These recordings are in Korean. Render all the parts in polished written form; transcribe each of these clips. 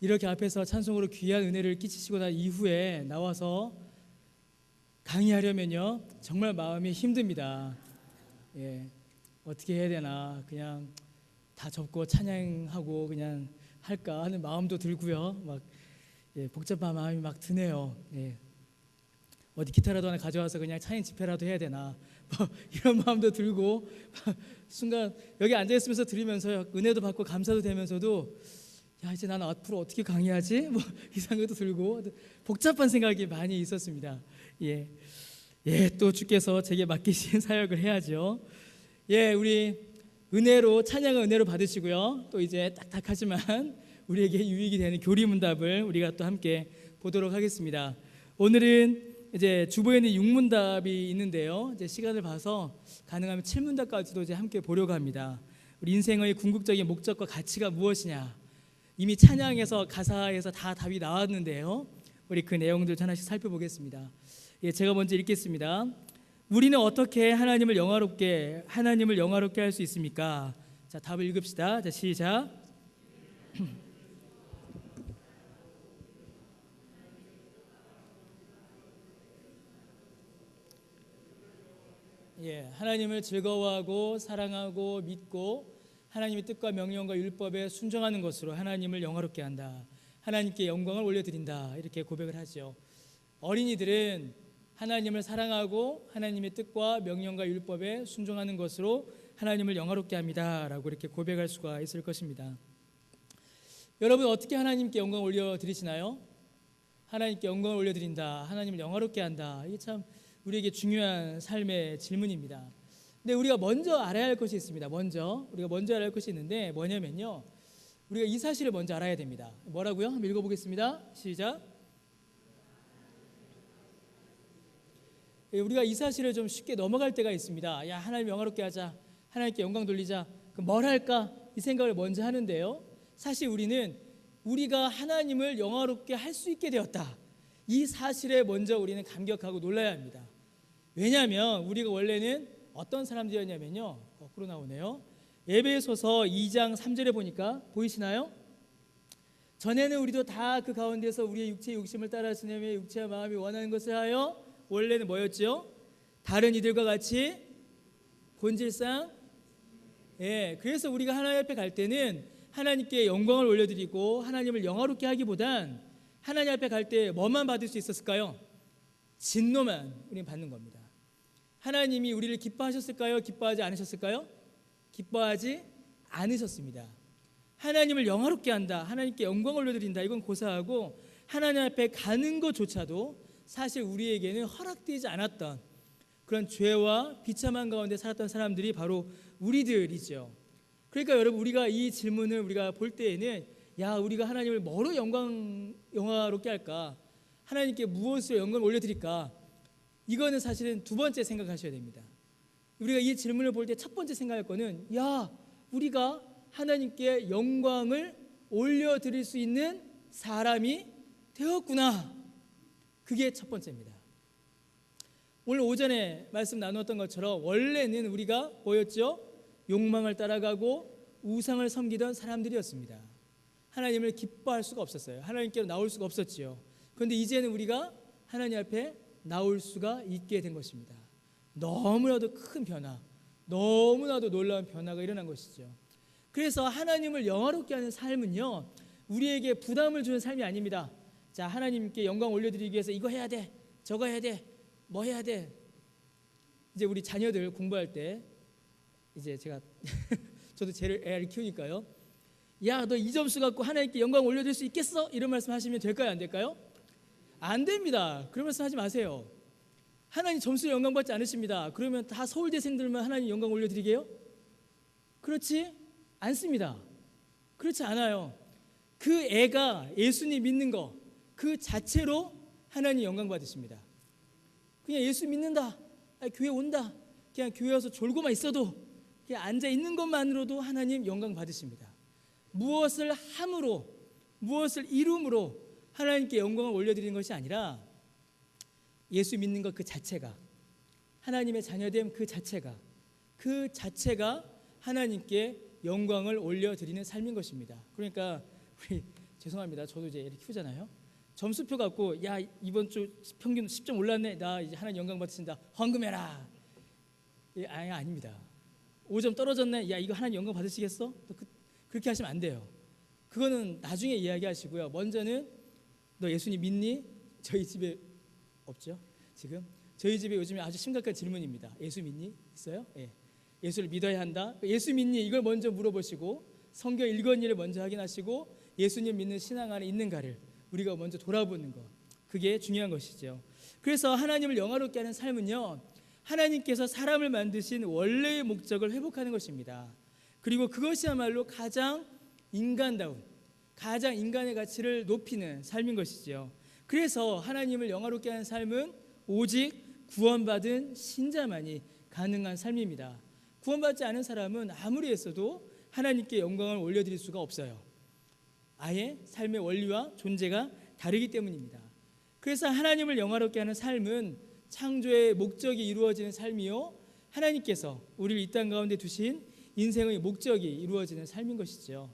이렇게 앞에서 찬송으로 귀한 은혜를 끼치시고 난 이후에 나와서 강의하려면요 정말 마음이 힘듭니다. 예, 어떻게 해야 되나, 그냥 다 접고 찬양하고 그냥 할까 하는 마음도 들고요. 막 복잡한 마음이 막 드네요. 어디 기타라도 하나 가져와서 그냥 찬양 집회라도 해야 되나, 뭐 이런 마음도 들고 순간 여기 앉아 있으면서 들으면서 은혜도 받고 감사도 되면서도 야, 이제 나는 앞으로 어떻게 강의하지? 뭐 이 생각도 들고 복잡한 생각이 많이 있었습니다. 또 주께서 제게 맡기신 사역을 해야죠. 우리 은혜로, 찬양은 은혜로 받으시고요. 또 이제 딱딱하지만 우리에게 유익이 되는 교리문답을 우리가 또 함께 보도록 하겠습니다. 오늘은 이제 주보에는 6문답이 있는데요. 이제 시간을 봐서 가능하면 7문답까지도 이제 함께 보려고 합니다. 우리 인생의 궁극적인 목적과 가치가 무엇이냐, 이미 찬양에서 가사에서 다 답이 나왔는데요. 우리 그 내용들 하나씩 살펴보겠습니다. 제가 먼저 읽겠습니다. 우리는 어떻게 하나님을 영화롭게 할 수 있습니까? 자, 답을 읽읍시다. 자, 시작. 하나님을 즐거워하고 사랑하고 믿고 하나님의 뜻과 명령과 율법에 순종하는 것으로 하나님을 영화롭게 한다. 하나님께 영광을 올려드린다. 이렇게 고백을 하죠. 어린이들은 하나님을 사랑하고 하나님의 뜻과 명령과 율법에 순종하는 것으로 하나님을 영화롭게 합니다 라고 이렇게 고백할 수가 있을 것입니다. 여러분, 어떻게 하나님께 영광을 올려드리시나요? 하나님께 영광을 올려드린다, 하나님을 영화롭게 한다, 이게 참 우리에게 중요한 삶의 질문입니다. 근데 우리가 먼저 알아야 할 것이 있습니다. 우리가 먼저 알아야 할 것이 있는데 뭐냐면요, 우리가 이 사실을 먼저 알아야 됩니다. 뭐라고요? 한번 읽어보겠습니다. 시작. 우리가 이 사실을 좀 쉽게 넘어갈 때가 있습니다. 야, 하나님 영화롭게 하자, 하나님께 영광 돌리자, 그럼 뭘 할까? 이 생각을 먼저 하는데요, 사실 우리가 하나님을 영화롭게 할 수 있게 되었다, 이 사실에 먼저 우리는 감격하고 놀라야 합니다. 왜냐하면 우리가 원래는 어떤 사람들이었냐면요, 거꾸로 나오네요. 에베소서 2장 3절에 보니까 보이시나요? 전에는 우리도 다 그 가운데서 우리의 육체의 욕심을 따라 지내며 육체와 마음이 원하는 것을 하여, 원래는 뭐였죠? 다른 이들과 같이 본질상, 그래서 우리가 하나님 앞에 갈 때는 하나님께 영광을 올려드리고 하나님을 영화롭게 하기보단 하나님 앞에 갈 때 뭐만 받을 수 있었을까요? 진노만 우리는 받는 겁니다. 하나님이 우리를 기뻐하셨을까요? 기뻐하지 않으셨을까요? 기뻐하지 않으셨습니다. 하나님을 영화롭게 한다, 하나님께 영광을 올려드린다, 이건 고사하고 하나님 앞에 가는 것조차도 사실 우리에게는 허락되지 않았던 그런 죄와 비참한 가운데 살았던 사람들이 바로 우리들이죠. 그러니까 여러분, 우리가 이 질문을 우리가 볼 때에는, 야, 우리가 하나님을 뭐로 영화롭게 할까? 하나님께 무엇으로 영광을 올려드릴까? 이거는 사실은 두 번째 생각하셔야 됩니다. 우리가 이 질문을 볼 때 첫 번째 생각할 거는, 야, 우리가 하나님께 영광을 올려드릴 수 있는 사람이 되었구나. 그게 첫 번째입니다. 오늘 오전에 말씀 나누었던 것처럼 원래는 우리가 뭐였죠? 욕망을 따라가고 우상을 섬기던 사람들이었습니다. 하나님을 기뻐할 수가 없었어요. 하나님께로 나올 수가 없었지요. 그런데 이제는 우리가 하나님 앞에 나올 수가 있게 된 것입니다. 너무나도 큰 변화, 너무나도 놀라운 변화가 일어난 것이죠. 그래서 하나님을 영화롭게 하는 삶은요, 우리에게 부담을 주는 삶이 아닙니다. 자, 하나님께 영광 올려드리기 위해서 이거 해야 돼, 저거 해야 돼, 뭐 해야 돼. 이제 우리 자녀들 공부할 때 이제 제가 저도 제 애를 키우니까요, 야, 너 이 점수 갖고 하나님께 영광 올려드릴 수 있겠어? 이런 말씀 하시면 될까요? 안 될까요? 안 됩니다. 그런 말씀 하지 마세요. 하나님 점수에 영광 받지 않으십니다. 그러면 다 서울대생들만 하나님 영광 올려드리게요? 그렇지 않습니다. 그렇지 않아요. 그 애가 예수님 믿는 거 그 자체로 하나님 영광 받으십니다. 그냥 예수 믿는다, 교회 온다, 그냥 교회 와서 졸고만 있어도, 그냥 앉아 있는 것만으로도 하나님 영광 받으십니다. 무엇을 함으로, 무엇을 이룸으로 하나님께 영광을 올려드리는 것이 아니라 예수 믿는 것 그 자체가, 하나님의 자녀됨 그 자체가 하나님께 영광을 올려드리는 삶인 것입니다. 그러니까 우리 죄송합니다. 저도 이제 애를 키우잖아요. 점수표 갖고 야 이번 주 평균 10점 올랐네. 나 이제 하나님 영광 받으신다. 헌금해라. 아닙니다. 5점 떨어졌네. 야 이거 하나님 영광 받으시겠어? 그렇게 하시면 안 돼요. 그거는 나중에 이야기하시고요. 먼저는 너 예수님 믿니? 저희 집에 없죠. 지금 저희 집에 요즘에 아주 심각한 질문입니다. 예수 믿니? 있어요? 예. 예수를 믿어야 한다. 예수 믿니? 이걸 먼저 물어보시고 성경 읽었니를 먼저 확인하시고 예수님 믿는 신앙 안에 있는가를 우리가 먼저 돌아보는 것. 그게 중요한 것이죠. 그래서 하나님을 영화롭게 하는 삶은요, 하나님께서 사람을 만드신 원래의 목적을 회복하는 것입니다. 그리고 그것이야말로 가장 인간다운, 가장 인간의 가치를 높이는 삶인 것이죠. 그래서 하나님을 영화롭게 하는 삶은 오직 구원받은 신자만이 가능한 삶입니다. 구원받지 않은 사람은 아무리 했어도 하나님께 영광을 올려드릴 수가 없어요. 아예 삶의 원리와 존재가 다르기 때문입니다. 그래서 하나님을 영화롭게 하는 삶은 창조의 목적이 이루어지는 삶이요, 하나님께서 우리를 이 땅 가운데 두신 인생의 목적이 이루어지는 삶인 것이죠.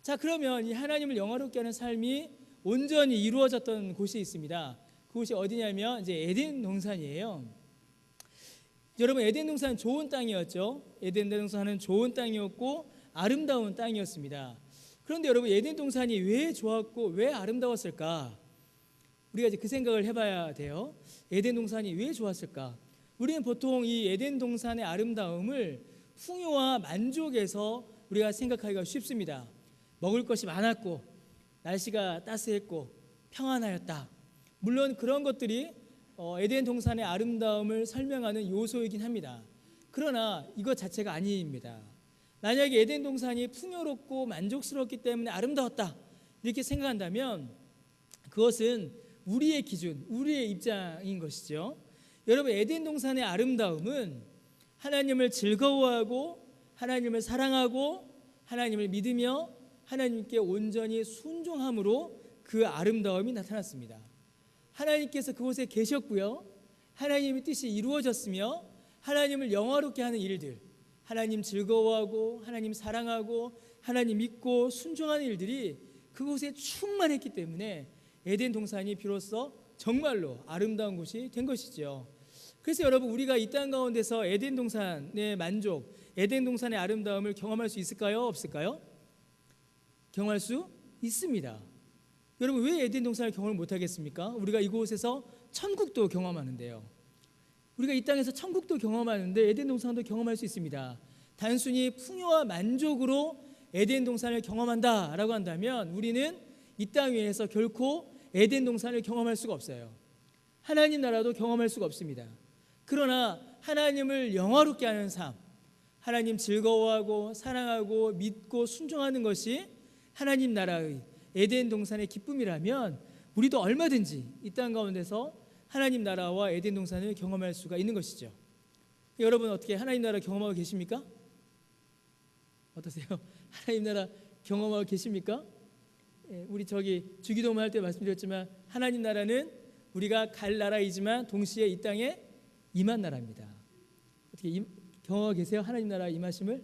자, 그러면 이 하나님을 영화롭게 하는 삶이 온전히 이루어졌던 곳이 있습니다. 그곳이 어디냐면 이제 에덴 동산이에요. 여러분, 에덴 동산은 좋은 땅이었죠. 에덴 동산은 좋은 땅이었고 아름다운 땅이었습니다. 그런데 여러분, 에덴 동산이 왜 좋았고 왜 아름다웠을까? 우리가 이제 그 생각을 해봐야 돼요. 에덴 동산이 왜 좋았을까? 우리는 보통 이 에덴 동산의 아름다움을 풍요와 만족에서 우리가 생각하기가 쉽습니다. 먹을 것이 많았고 날씨가 따스했고 평안하였다. 물론 그런 것들이 에덴 동산의 아름다움을 설명하는 요소이긴 합니다. 그러나 이것 자체가 아닙니다. 만약에 에덴 동산이 풍요롭고 만족스럽기 때문에 아름다웠다 이렇게 생각한다면 그것은 우리의 기준, 우리의 입장인 것이죠. 여러분, 에덴 동산의 아름다움은 하나님을 즐거워하고 하나님을 사랑하고 하나님을 믿으며 하나님께 온전히 순종함으로 그 아름다움이 나타났습니다. 하나님께서 그곳에 계셨고요, 하나님의 뜻이 이루어졌으며 하나님을 영화롭게 하는 일들, 하나님 즐거워하고 하나님 사랑하고 하나님 믿고 순종하는 일들이 그곳에 충만했기 때문에 에덴 동산이 비로소 정말로 아름다운 곳이 된 것이죠. 그래서 여러분, 우리가 이 땅 가운데서 에덴 동산의 만족, 에덴 동산의 아름다움을 경험할 수 있을까요? 없을까요? 경험할 수 있습니다. 여러분, 왜 에덴 동산을 경험을 못하겠습니까? 우리가 이곳에서 천국도 경험하는데요. 우리가 이 땅에서 천국도 경험하는데 에덴 동산도 경험할 수 있습니다. 단순히 풍요와 만족으로 에덴 동산을 경험한다라고 한다면 우리는 이 땅 위에서 결코 에덴 동산을 경험할 수가 없어요. 하나님 나라도 경험할 수가 없습니다. 그러나 하나님을 영화롭게 하는 삶, 하나님 즐거워하고 사랑하고 믿고 순종하는 것이 하나님 나라의 에덴 동산의 기쁨이라면 우리도 얼마든지 이 땅 가운데서 하나님 나라와 에덴 동산을 경험할 수가 있는 것이죠. 여러분, 어떻게 하나님 나라 경험하고 계십니까? 어떠세요? 하나님 나라 경험하고 계십니까? 우리 주기도문 할 때 말씀드렸지만 하나님 나라는 우리가 갈 나라이지만 동시에 이 땅에 임한 나라입니다. 어떻게 경험하고 계세요? 하나님 나라 임하심을?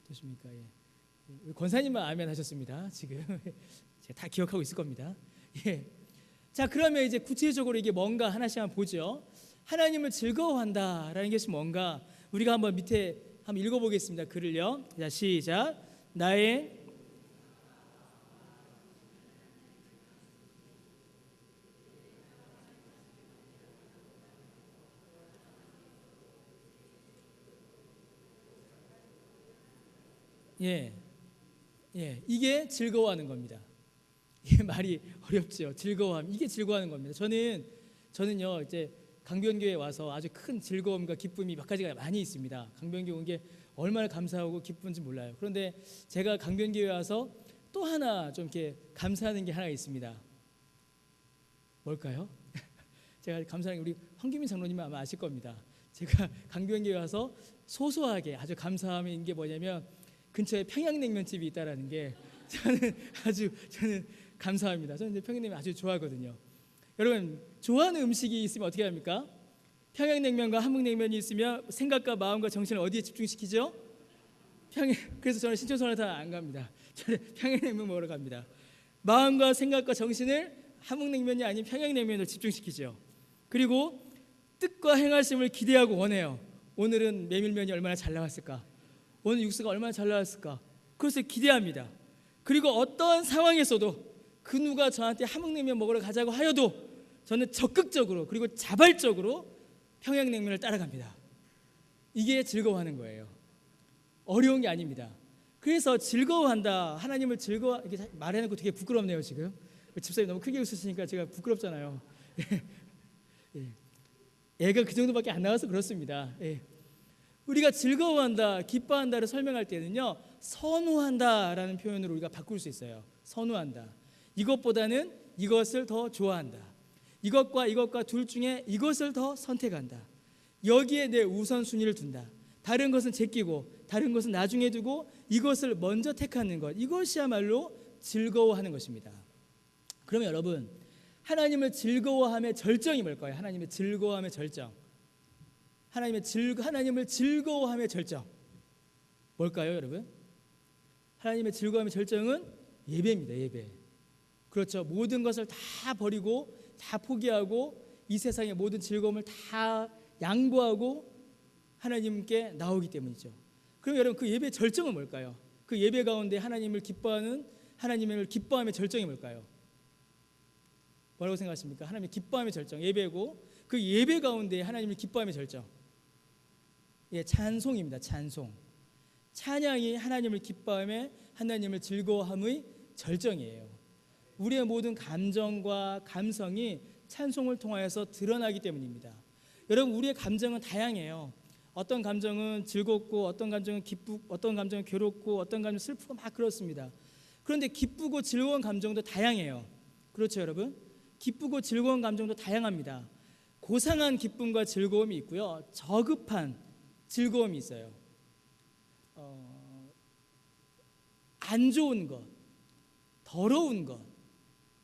어떠십니까? 예. 권사님만 아멘 하셨습니다. 지금 제가 다 기억하고 있을 겁니다. 예. 자, 그러면 이제 구체적으로 이게 뭔가 하나씩 한번 보죠. 하나님을 즐거워한다라는 것이 뭔가 우리가 한번 밑에 한번 읽어보겠습니다. 글을요. 자, 시작. 나의 이게 즐거워하는 겁니다. 이게 말이 어렵죠. 즐거워함, 이게 즐거워하는 겁니다. 저는요 이제 강변교회에 와서 아주 큰 즐거움과 기쁨이 몇 가지가 많이 있습니다. 강변교회 온 게 얼마나 감사하고 기쁜지 몰라요. 그런데 제가 강변교회에 와서 또 하나 좀 이렇게 감사하는 게 하나 있습니다. 뭘까요? 제가 감사하는 게 우리 황규민 장로님은 아마 아실 겁니다. 제가 강변교회 와서 소소하게 아주 감사함인 게 뭐냐면 근처에 평양냉면집이 있다라는 게 저는 감사합니다. 저는 평양냉면 아주 좋아하거든요. 여러분, 좋아하는 음식이 있으면 어떻게 합니까? 평양냉면과 함흥냉면이 있으면 생각과 마음과 정신을 어디에 집중시키죠? 그래서 저는 신촌선을 다 안 갑니다. 저는 평양냉면 먹으러 갑니다. 마음과 생각과 정신을 함흥냉면이 아닌 평양냉면으로 집중시키죠. 그리고 뜻과 행하심을 기대하고 원해요. 오늘은 메밀면이 얼마나 잘 나왔을까? 오늘 육수가 얼마나 잘 나왔을까? 그것을 기대합니다. 그리고 어떠한 상황에서도 그 누가 저한테 함흥냉면 먹으러 가자고 하여도 저는 적극적으로 그리고 자발적으로 평양냉면을 따라갑니다. 이게 즐거워하는 거예요. 어려운 게 아닙니다. 그래서 즐거워한다, 하나님을 즐거워, 이렇게 말해놓고 되게 부끄럽네요. 지금 집사님 너무 크게 웃으시니까 제가 부끄럽잖아요. 애가 그 정도밖에 안 나와서 그렇습니다. 우리가 즐거워한다, 기뻐한다를 설명할 때는요, 선호한다라는 표현으로 우리가 바꿀 수 있어요. 선호한다. 이것보다는 이것을 더 좋아한다. 이것과 둘 중에 이것을 더 선택한다. 여기에 내 우선순위를 둔다. 다른 것은 제끼고 다른 것은 나중에 두고 이것을 먼저 택하는 것, 이것이야말로 즐거워하는 것입니다. 그러면 여러분, 하나님을 즐거워함의 절정이 뭘까요? 하나님의 즐거워함의 절정. 하나님을 즐거워함의 절정 뭘까요, 여러분? 하나님의 즐거움의 절정은 예배입니다. 예배. 그렇죠. 모든 것을 다 버리고 다 포기하고 이 세상의 모든 즐거움을 다 양보하고 하나님께 나오기 때문이죠. 그럼 여러분, 그 예배의 절정은 뭘까요? 그 예배 가운데 하나님을 기뻐함의 절정이 뭘까요? 뭐라고 생각하십니까? 하나님의 기뻐함의 절정, 예배고, 그 예배 가운데 하나님을 기뻐함의 절정, 찬송입니다. 찬송. 찬양이 하나님을 기뻐함에 하나님을 즐거워함의 절정이에요. 우리의 모든 감정과 감성이 찬송을 통하여서 드러나기 때문입니다. 여러분, 우리의 감정은 다양해요. 어떤 감정은 즐겁고 어떤 감정은 기쁘고 어떤 감정은 괴롭고 어떤 감정은 슬프고 막 그렇습니다. 그런데 기쁘고 즐거운 감정도 다양해요. 그렇죠, 여러분? 기쁘고 즐거운 감정도 다양합니다. 고상한 기쁨과 즐거움이 있고요, 저급한 즐거움이 있어요. 안 좋은 것, 더러운 것,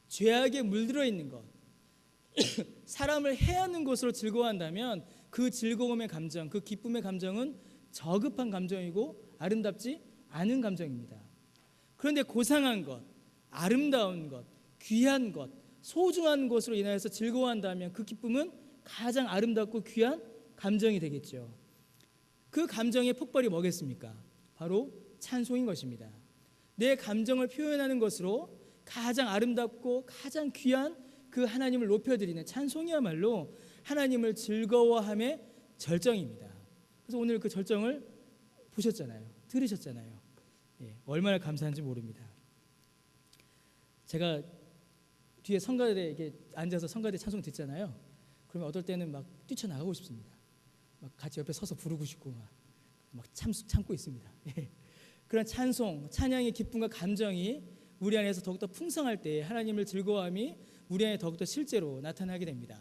죄악에 물들어 있는 것, 사람을 해하는 것으로 즐거워한다면 그 즐거움의 감정, 그 기쁨의 감정은 저급한 감정이고 아름답지 않은 감정입니다. 그런데 고상한 것, 아름다운 것, 귀한 것, 소중한 것으로 인하여서 즐거워한다면 그 기쁨은 가장 아름답고 귀한 감정이 되겠죠. 그 감정의 폭발이 뭐겠습니까? 바로 찬송인 것입니다. 내 감정을 표현하는 것으로 가장 아름답고 가장 귀한 그 하나님을 높여드리는 찬송이야말로 하나님을 즐거워함의 절정입니다. 그래서 오늘 그 절정을 보셨잖아요. 들으셨잖아요. 얼마나 감사한지 모릅니다. 제가 뒤에 성가대에 이렇게 앉아서 성가대 찬송 듣잖아요. 그러면 어떨 때는 막 뛰쳐나가고 싶습니다. 막 같이 옆에 서서 부르고 싶고 막 참고 있습니다. 그런 찬송, 찬양의 기쁨과 감정이 우리 안에서 더욱더 풍성할 때 하나님을 즐거워함이 우리 안에 더욱더 실제로 나타나게 됩니다.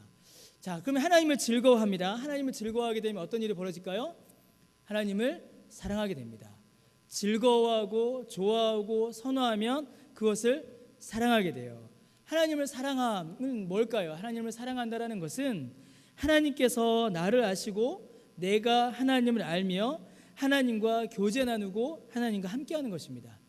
자, 그러면 하나님을 즐거워합니다. 하나님을 즐거워하게 되면 어떤 일이 벌어질까요? 하나님을 사랑하게 됩니다. 즐거워하고 좋아하고 선호하면 그것을 사랑하게 돼요. 하나님을 사랑함은 뭘까요? 하나님을 사랑한다라는 것은 하나님께서 나를 아시고 내가 하나님을 알며 하나님과 교제 나누고 하나님과 함께하는 것입니다.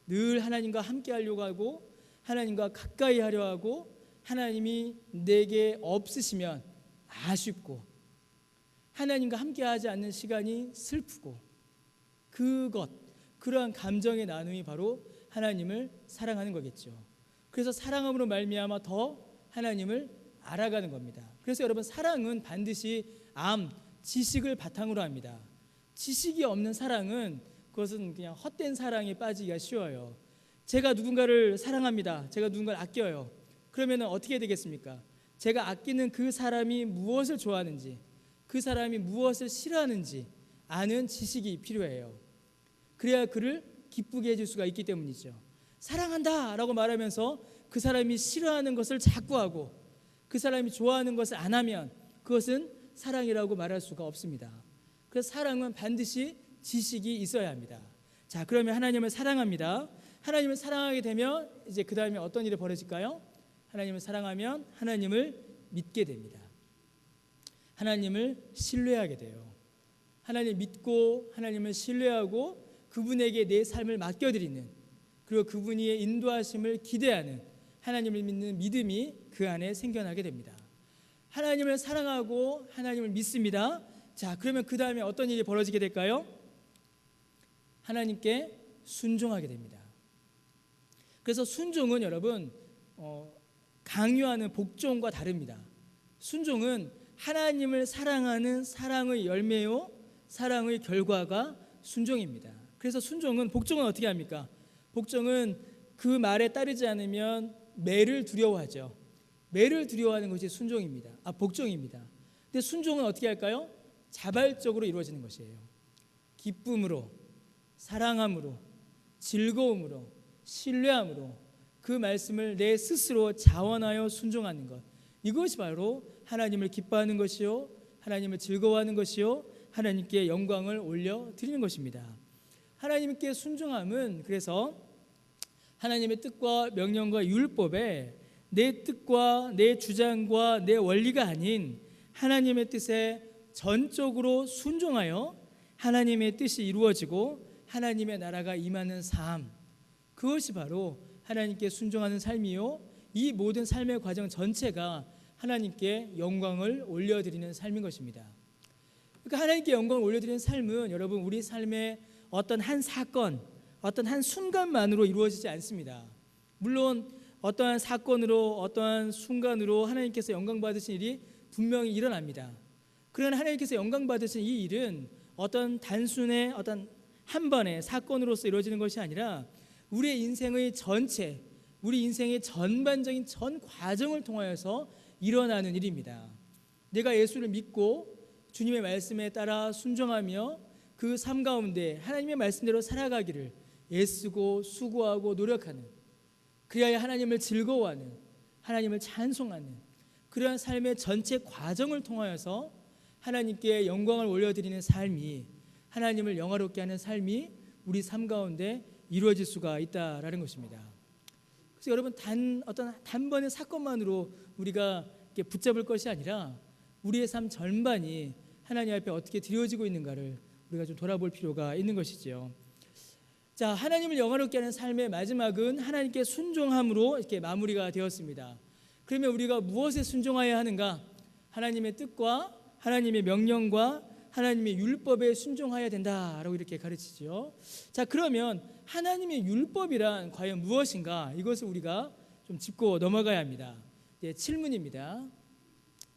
늘 하나님과 함께하려고 하고 하나님과 가까이 하려 하고 하나님이 내게 없으시면 아쉽고 하나님과 함께하지 않는 시간이 슬프고 그러한 감정의 나눔이 바로 하나님을 사랑하는 거겠죠. 그래서 사랑함으로 말미암아 더 하나님을 알아가는 겁니다. 그래서 여러분, 사랑은 반드시 지식을 바탕으로 합니다. 지식이 없는 사랑은 그것은 그냥 헛된 사랑에 빠지기가 쉬워요. 제가 누군가를 사랑합니다. 제가 누군가를 아껴요. 그러면 어떻게 되겠습니까? 제가 아끼는 그 사람이 무엇을 좋아하는지, 그 사람이 무엇을 싫어하는지 아는 지식이 필요해요. 그래야 그를 기쁘게 해줄 수가 있기 때문이죠. 사랑한다 라고 말하면서 그 사람이 싫어하는 것을 자꾸 하고 그 사람이 좋아하는 것을 안 하면 그것은 사랑이라고 말할 수가 없습니다. 그래서 사랑은 반드시 지식이 있어야 합니다. 자, 그러면 하나님을 사랑합니다. 하나님을 사랑하게 되면 이제 그 다음에 어떤 일이 벌어질까요? 하나님을 사랑하면 하나님을 믿게 됩니다. 하나님을 신뢰하게 돼요. 하나님을 믿고 하나님을 신뢰하고 그분에게 내 삶을 맡겨드리는 그리고 그분의 인도하심을 기대하는 하나님을 믿는 믿음이 그 안에 생겨나게 됩니다. 하나님을 사랑하고 하나님을 믿습니다. 자, 그러면 그 다음에 어떤 일이 벌어지게 될까요? 하나님께 순종하게 됩니다. 그래서 순종은 여러분 강요하는 복종과 다릅니다. 순종은 하나님을 사랑하는 사랑의 열매요, 사랑의 결과가 순종입니다. 그래서 순종은, 복종은 어떻게 합니까? 복종은 그 말에 따르지 않으면 매를 두려워하죠. 매를 두려워하는 것이 순종입니다. 복종입니다. 근데 순종은 어떻게 할까요? 자발적으로 이루어지는 것이에요. 기쁨으로, 사랑함으로, 즐거움으로, 신뢰함으로 그 말씀을 내 스스로 자원하여 순종하는 것, 이것이 바로 하나님을 기뻐하는 것이요, 하나님을 즐거워하는 것이요, 하나님께 영광을 올려드리는 것입니다. 하나님께 순종함은 그래서 하나님의 뜻과 명령과 율법에 내 뜻과 내 주장과 내 원리가 아닌 하나님의 뜻에 전적으로 순종하여 하나님의 뜻이 이루어지고 하나님의 나라가 임하는 삶, 그것이 바로 하나님께 순종하는 삶이요, 이 모든 삶의 과정 전체가 하나님께 영광을 올려드리는 삶인 것입니다. 그러니까 하나님께 영광을 올려드리는 삶은 여러분 우리 삶의 어떤 한 사건, 어떤 한 순간만으로 이루어지지 않습니다. 물론 어떠한 사건으로, 어떠한 순간으로 하나님께서 영광 받으신 일이 분명히 일어납니다. 그러나 하나님께서 영광 받으신 이 일은 어떤 단순의 어떤 한 번의 사건으로서 이루어지는 것이 아니라 우리의 인생의 전체, 우리 인생의 전반적인 전 과정을 통하여서 일어나는 일입니다. 내가 예수를 믿고 주님의 말씀에 따라 순종하며 그 삶 가운데 하나님의 말씀대로 살아가기를 애쓰고 수고하고 노력하는, 그리하여 하나님을 즐거워하는, 하나님을 찬송하는 그러한 삶의 전체 과정을 통하여서 하나님께 영광을 올려드리는 삶이, 하나님을 영화롭게 하는 삶이 우리 삶 가운데 이루어질 수가 있다라는 것입니다. 그래서 여러분 어떤 단번의 사건만으로 우리가 붙잡을 것이 아니라 우리의 삶 전반이 하나님 앞에 어떻게 드려지고 있는가를 우리가 좀 돌아볼 필요가 있는 것이지요. 자, 하나님을 영화롭게 하는 삶의 마지막은 하나님께 순종함으로 이렇게 마무리가 되었습니다. 그러면 우리가 무엇에 순종해야 하는가? 하나님의 뜻과 하나님의 명령과 하나님의 율법에 순종해야 된다라고 이렇게 가르치죠. 자, 그러면 하나님의 율법이란 과연 무엇인가? 이것을 우리가 좀 짚고 넘어가야 합니다. 네, 7문입니다.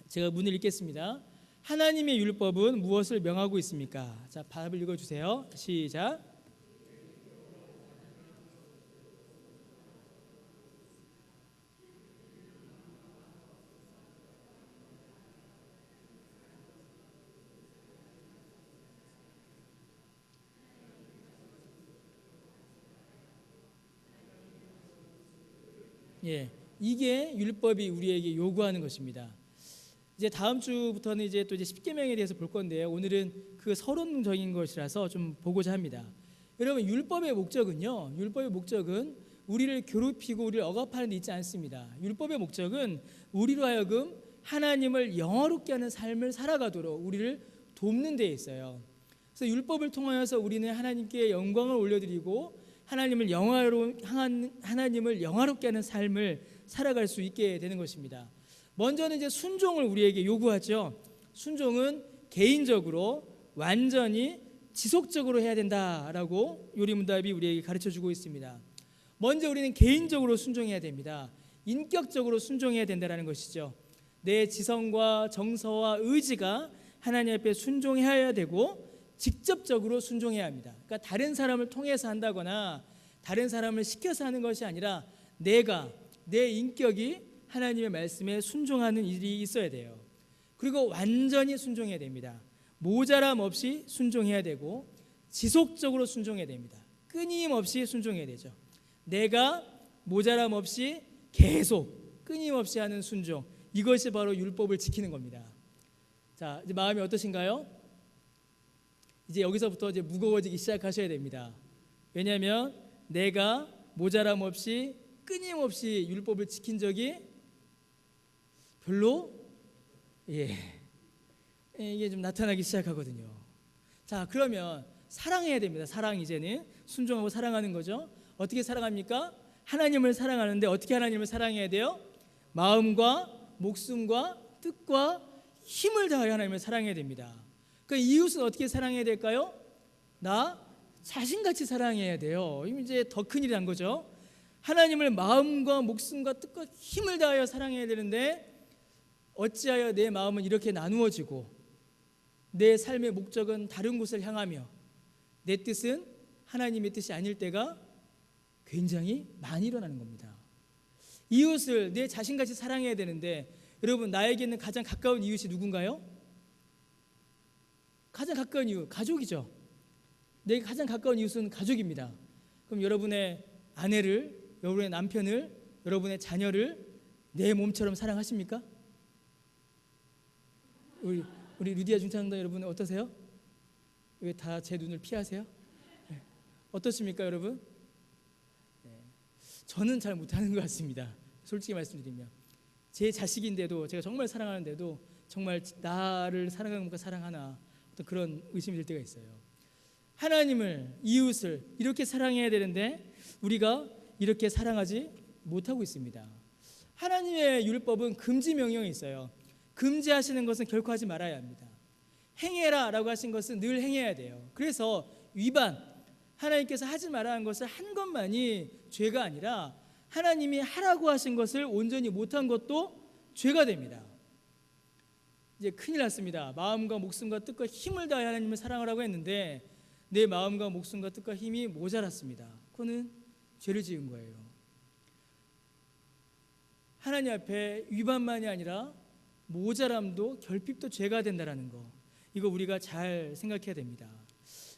제가 문을 읽겠습니다. 하나님의 율법은 무엇을 명하고 있습니까? 자, 답을 읽어주세요. 시작. 예, 이게 율법이 우리에게 요구하는 것입니다. 이제 다음 주부터는 이제 또 이제 십계명에 대해서 볼 건데요. 오늘은 그 서론적인 것이라서 좀 보고자 합니다. 여러분, 율법의 목적은요, 율법의 목적은 우리를 괴롭히고 우리를 억압하는 데 있지 않습니다. 율법의 목적은 우리로 하여금 하나님을 영화롭게 하는 삶을 살아가도록 우리를 돕는 데 있어요. 그래서 율법을 통하여서 우리는 하나님께 영광을 올려드리고 하나님을 영화롭게 하는 삶을 살아갈 수 있게 되는 것입니다. 먼저는 이제 순종을 우리에게 요구하죠. 순종은 개인적으로 완전히 지속적으로 해야 된다라고 요리문답이 우리에게 가르쳐주고 있습니다. 먼저 우리는 개인적으로 순종해야 됩니다. 인격적으로 순종해야 된다는 것이죠. 내 지성과 정서와 의지가 하나님 앞에 순종해야 되고 직접적으로 순종해야 합니다. 그러니까 다른 사람을 통해서 한다거나 다른 사람을 시켜서 하는 것이 아니라 내 인격이 하나님의 말씀에 순종하는 일이 있어야 돼요. 그리고 완전히 순종해야 됩니다. 모자람 없이 순종해야 되고 지속적으로 순종해야 됩니다. 끊임없이 순종해야 되죠. 내가 모자람 없이 계속 끊임없이 하는 순종, 이것이 바로 율법을 지키는 겁니다. 자, 이제 마음이 어떠신가요? 이제 여기서부터 이제 무거워지기 시작하셔야 됩니다. 왜냐하면 내가 모자람 없이 끊임없이 율법을 지킨 적이 별로 이게 좀 나타나기 시작하거든요. 자, 그러면 사랑해야 됩니다. 사랑, 이제는 순종하고 사랑하는 거죠. 어떻게 사랑합니까? 하나님을 사랑하는데 어떻게 하나님을 사랑해야 돼요? 마음과 목숨과 뜻과 힘을 다하여 하나님을 사랑해야 됩니다. 그러니까 이웃은 어떻게 사랑해야 될까요? 나 자신같이 사랑해야 돼요. 이제 더 큰일이 난 거죠. 하나님을 마음과 목숨과 뜻과 힘을 다하여 사랑해야 되는데 어찌하여 내 마음은 이렇게 나누어지고 내 삶의 목적은 다른 곳을 향하며 내 뜻은 하나님의 뜻이 아닐 때가 굉장히 많이 일어나는 겁니다. 이웃을 내 자신같이 사랑해야 되는데 여러분, 나에게는 가장 가까운 이웃이 누군가요? 가장 가까운 이웃, 가족이죠. 내 가장 가까운 이웃은 가족입니다. 그럼 여러분의 아내를, 여러분의 남편을, 여러분의 자녀를 내 몸처럼 사랑하십니까? 우리 루디아 중창단 여러분 어떠세요? 왜 다 제 눈을 피하세요? 네. 어떠십니까 여러분? 네. 저는 잘 못하는 것 같습니다. 솔직히 말씀드리면 제 자식인데도, 제가 정말 사랑하는데도 정말 나를 사랑하는 것과 사랑하나 어떤 그런 의심이 들 때가 있어요. 하나님을, 이웃을 이렇게 사랑해야 되는데 우리가 이렇게 사랑하지 못하고 있습니다. 하나님의 율법은 금지 명령이 있어요. 금지하시는 것은 결코 하지 말아야 합니다. 행해라 라고 하신 것은 늘 행해야 돼요. 그래서 위반, 하나님께서 하지 말아야 한 것을 한 것만이 죄가 아니라 하나님이 하라고 하신 것을 온전히 못한 것도 죄가 됩니다. 이제 큰일 났습니다. 마음과 목숨과 뜻과 힘을 다해 하나님을 사랑하라고 했는데 내 마음과 목숨과 뜻과 힘이 모자랐습니다. 그거는 죄를 지은 거예요. 하나님 앞에 위반만이 아니라 모자람도 결핍도 죄가 된다라는 거, 이거 우리가 잘 생각해야 됩니다.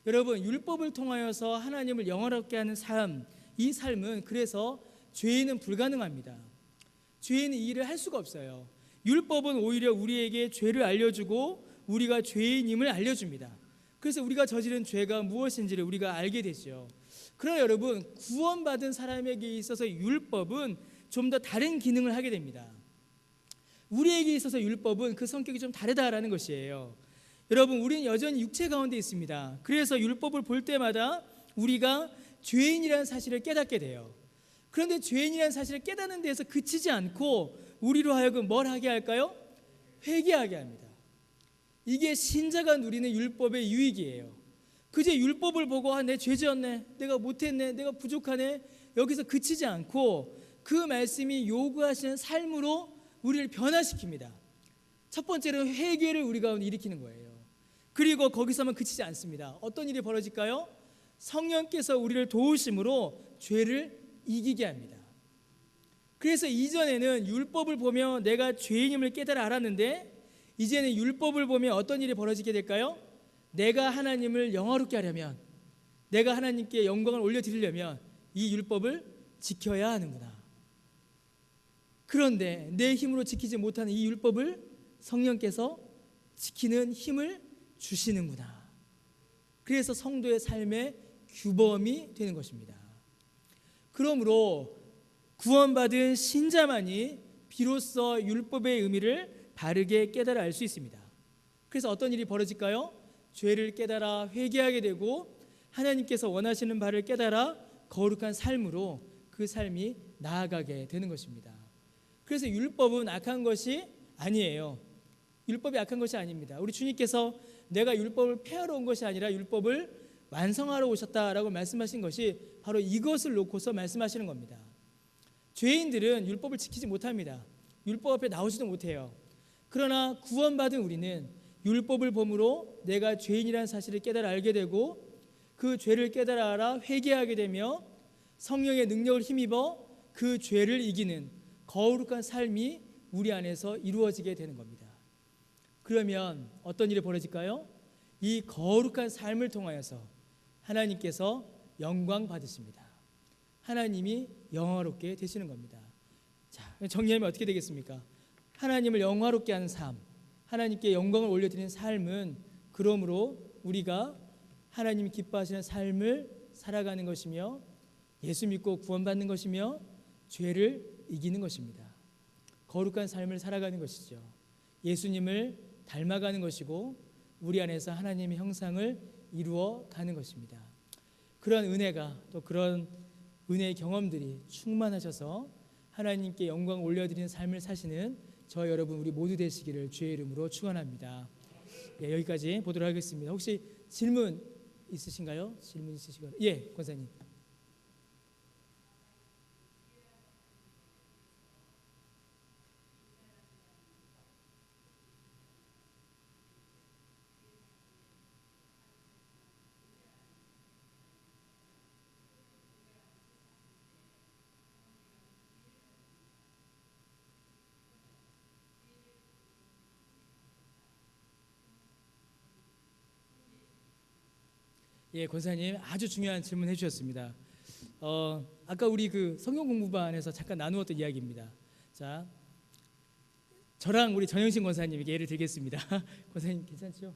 여러분, 율법을 통하여서 하나님을 영화롭게 하는 삶, 이 삶은 그래서 죄인은 불가능합니다. 죄인은 이 일을 할 수가 없어요. 율법은 오히려 우리에게 죄를 알려주고 우리가 죄인임을 알려줍니다. 그래서 우리가 저지른 죄가 무엇인지를 우리가 알게 되죠. 그러나 여러분, 구원받은 사람에게 있어서 율법은 좀 더 다른 기능을 하게 됩니다. 우리에게 있어서 율법은 그 성격이 좀 다르다라는 것이에요. 여러분, 우리는 여전히 육체 가운데 있습니다. 그래서 율법을 볼 때마다 우리가 죄인이라는 사실을 깨닫게 돼요. 그런데 죄인이라는 사실을 깨닫는 데에서 그치지 않고 우리로 하여금 뭘 하게 할까요? 회개하게 합니다. 이게 신자가 누리는 율법의 유익이에요. 그저 율법을 보고 내 죄 지었네, 내가 못했네, 내가 부족하네, 여기서 그치지 않고 그 말씀이 요구하시는 삶으로 우리를 변화시킵니다. 첫 번째로 회개를 우리 가운데 일으키는 거예요. 그리고 거기서만 그치지 않습니다. 어떤 일이 벌어질까요? 성령께서 우리를 도우심으로 죄를 이기게 합니다. 그래서 이전에는 율법을 보며 내가 죄인임을 깨달아 알았는데 이제는 율법을 보며 어떤 일이 벌어지게 될까요? 내가 하나님을 영화롭게 하려면, 내가 하나님께 영광을 올려드리려면 이 율법을 지켜야 하는구나. 그런데 내 힘으로 지키지 못하는 이 율법을 성령께서 지키는 힘을 주시는구나. 그래서 성도의 삶의 규범이 되는 것입니다. 그러므로 구원받은 신자만이 비로소 율법의 의미를 바르게 깨달아 알 수 있습니다. 그래서 어떤 일이 벌어질까요? 죄를 깨달아 회개하게 되고 하나님께서 원하시는 바를 깨달아 거룩한 삶으로 그 삶이 나아가게 되는 것입니다. 그래서 율법은 악한 것이 아니에요. 율법이 악한 것이 아닙니다. 우리 주님께서 내가 율법을 폐하러 온 것이 아니라 율법을 완성하러 오셨다라고 말씀하신 것이 바로 이것을 놓고서 말씀하시는 겁니다. 죄인들은 율법을 지키지 못합니다. 율법 앞에 나오지도 못해요. 그러나 구원받은 우리는 율법을 범으로 내가 죄인이라는 사실을 깨달아 알게 되고 그 죄를 깨달아 알아 회개하게 되며 성령의 능력을 힘입어 그 죄를 이기는 거룩한 삶이 우리 안에서 이루어지게 되는 겁니다. 그러면 어떤 일이 벌어질까요? 이 거룩한 삶을 통하여서 하나님께서 영광 받으십니다. 하나님이 영화롭게 되시는 겁니다. 자, 정리하면 어떻게 되겠습니까? 하나님을 영화롭게 하는 삶, 하나님께 영광을 올려드리는 삶은 그러므로 우리가 하나님이 기뻐하시는 삶을 살아가는 것이며 예수 믿고 구원받는 것이며 죄를 이기는 것입니다. 거룩한 삶을 살아가는 것이죠. 예수님을 닮아가는 것이고 우리 안에서 하나님의 형상을 이루어 가는 것입니다. 그런 은혜가 또 그런 은혜의 경험들이 충만하셔서 하나님께 영광 올려드리는 삶을 사시는 저 여러분 우리 모두 되시기를 주의 이름으로 축원합니다. 예, 여기까지 보도록 하겠습니다. 혹시 질문 있으신가요? 질문 있으시거나 예, 권사님. 예, 권사님 아주 중요한 질문 해주셨습니다. 아까 우리 그 성경 공부반에서 잠깐 나누었던 이야기입니다. 자, 저랑 우리 전영신 권사님에게 예를 들겠습니다. 권사님 괜찮죠?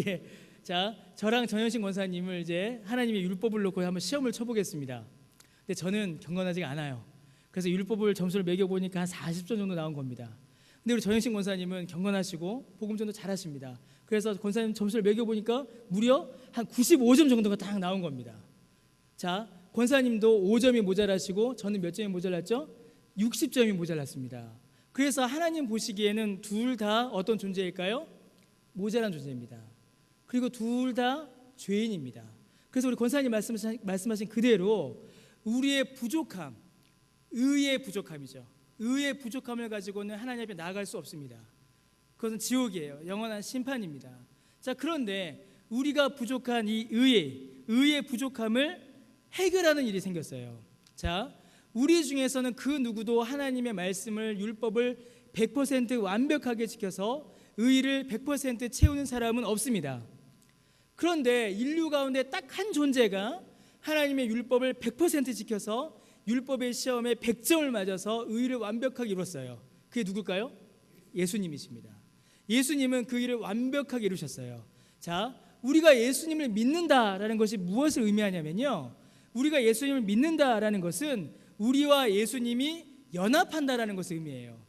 예, 자, 저랑 전영신 권사님을 이제 하나님의 율법을 놓고 한번 시험을 쳐보겠습니다. 근데 저는 경건하지가 않아요. 그래서 율법을 점수를 매겨보니까 한 40점 정도 나온 겁니다. 근데 우리 전영신 권사님은 경건하시고 복음전도 잘하십니다. 그래서 권사님 점수를 매겨보니까 무려 한 95점 정도가 딱 나온 겁니다. 자, 권사님도 5점이 모자라시고 저는 몇 점이 모자랐죠? 60점이 모자랐습니다. 그래서 하나님 보시기에는 둘 다 어떤 존재일까요? 모자란 존재입니다. 그리고 둘 다 죄인입니다. 그래서 우리 권사님 말씀하신 그대로 우리의 부족함, 의의 부족함이죠. 의의 부족함을 가지고는 하나님 앞에 나아갈 수 없습니다. 그것은 지옥이에요. 영원한 심판입니다. 자, 그런데 우리가 부족한 이 의의 부족함을 해결하는 일이 생겼어요. 자, 우리 중에서는 그 누구도 하나님의 말씀을 율법을 100% 완벽하게 지켜서 의의를 100% 채우는 사람은 없습니다. 그런데 인류 가운데 딱 한 존재가 하나님의 율법을 100% 지켜서 율법의 시험에 100점을 맞아서 의의를 완벽하게 이뤘어요. 그게 누굴까요? 예수님이십니다. 예수님은 그 일을 완벽하게 이루셨어요. 자, 우리가 예수님을 믿는다라는 것이 무엇을 의미하냐면요, 우리가 예수님을 믿는다라는 것은 우리와 예수님이 연합한다라는 것을 의미해요.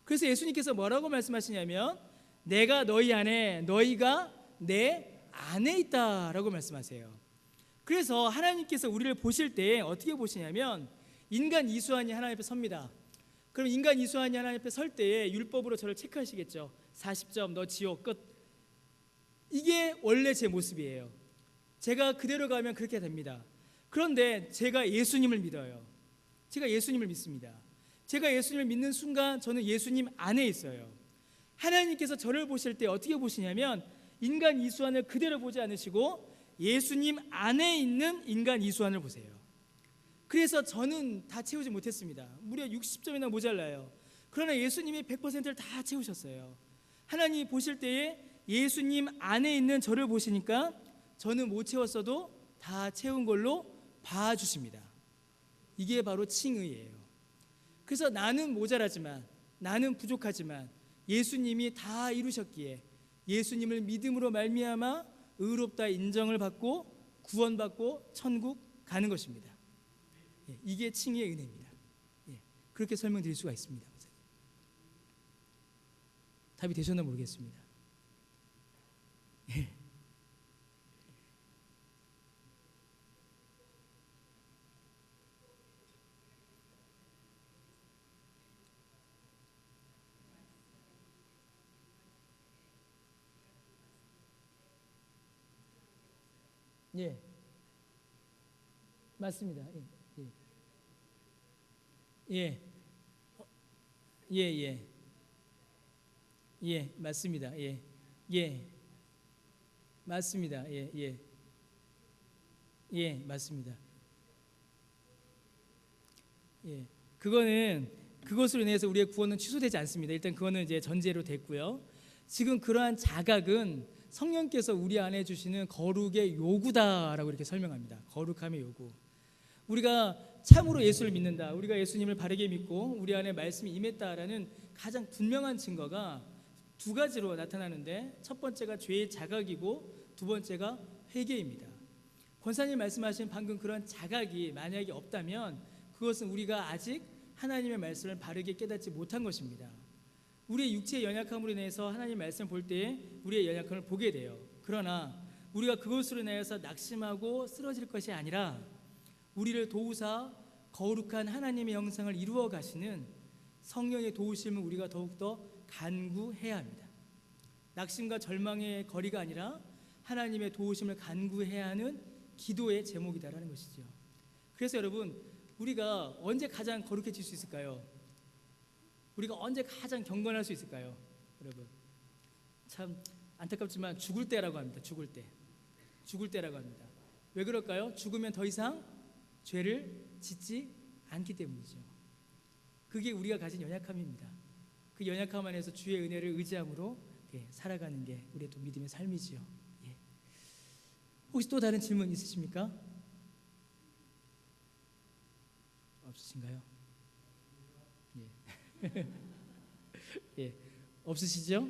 그래서 예수님께서 뭐라고 말씀하시냐면 내가 너희 안에 너희가 내 안에 있다라고 말씀하세요. 그래서 하나님께서 우리를 보실 때 어떻게 보시냐면 인간 이수환이 하나님 앞에 섭니다. 그럼 인간 이수환이 하나님 앞에 설 때에 율법으로 저를 체크하시겠죠. 40점 너 지옥 끝. 이게 원래 제 모습이에요. 제가 그대로 가면 그렇게 됩니다. 그런데 제가 예수님을 믿어요. 제가 예수님을 믿습니다. 제가 예수님을 믿는 순간 저는 예수님 안에 있어요. 하나님께서 저를 보실 때 어떻게 보시냐면 인간 이수환을 그대로 보지 않으시고 예수님 안에 있는 인간 이수환을 보세요. 그래서 저는 다 채우지 못했습니다. 무려 60점이나 모자라요. 그러나 예수님이 100%를 다 채우셨어요. 하나님이 보실 때에 예수님 안에 있는 저를 보시니까 저는 못 채웠어도 다 채운 걸로 봐주십니다. 이게 바로 칭의예요. 그래서 나는 모자라지만, 나는 부족하지만 예수님이 다 이루셨기에 예수님을 믿음으로 말미암아 의롭다 인정을 받고 구원받고 천국 가는 것입니다. 예, 이게 칭의의 은혜입니다. 예, 그렇게 설명드릴 수가 있습니다. 답이 되셨나 모르겠습니다. 예. 예, 맞습니다. 예, 예, 예, 예, 예, 맞습니다. 예, 예, 맞습니다. 예, 예, 예, 맞습니다. 예, 그것으로 인해서 우리의 구원은 취소되지 않습니다. 일단 그거는 이제 전제로 됐고요. 지금 그러한 자각은 성령께서 우리 안에 주시는 거룩의 요구다라고 이렇게 설명합니다. 거룩함의 요구. 우리가 참으로 예수를 믿는다, 우리가 예수님을 바르게 믿고 우리 안에 말씀이 임했다라는 가장 분명한 증거가 두 가지로 나타나는데, 첫 번째가 죄의 자각이고 두 번째가 회개입니다. 권사님 말씀하신 방금 그런 자각이 만약에 없다면 그것은 우리가 아직 하나님의 말씀을 바르게 깨닫지 못한 것입니다. 우리의 육체의 연약함으로 인해서 하나님의 말씀을 볼 때에 우리의 연약함을 보게 돼요. 그러나 우리가 그것으로 인하여서 낙심하고 쓰러질 것이 아니라 우리를 도우사 거룩한 하나님의 형상을 이루어 가시는 성령의 도우심을 우리가 더욱더 간구해야 합니다. 낙심과 절망의 거리가 아니라 하나님의 도우심을 간구해야 하는 기도의 제목이다라는 것이죠. 그래서 여러분, 우리가 언제 가장 거룩해질 수 있을까요? 우리가 언제 가장 경건할 수 있을까요? 여러분, 참 안타깝지만 죽을 때라고 합니다. 죽을 때라고 합니다. 왜 그럴까요? 죽으면 더 이상 죄를 짓지 않기 때문이죠. 그게 우리가 가진 연약함입니다. 그 연약함 안에서 주의 은혜를 의지함으로 살아가는 게 우리의 또 믿음의 삶이지요. 예. 혹시 또 다른 질문 있으십니까? 없으신가요? 예. 예. 없으시죠?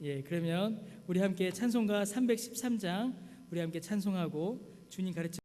예. 그러면 우리 함께 찬송가 313장 우리 함께 찬송하고 주님 가르쳐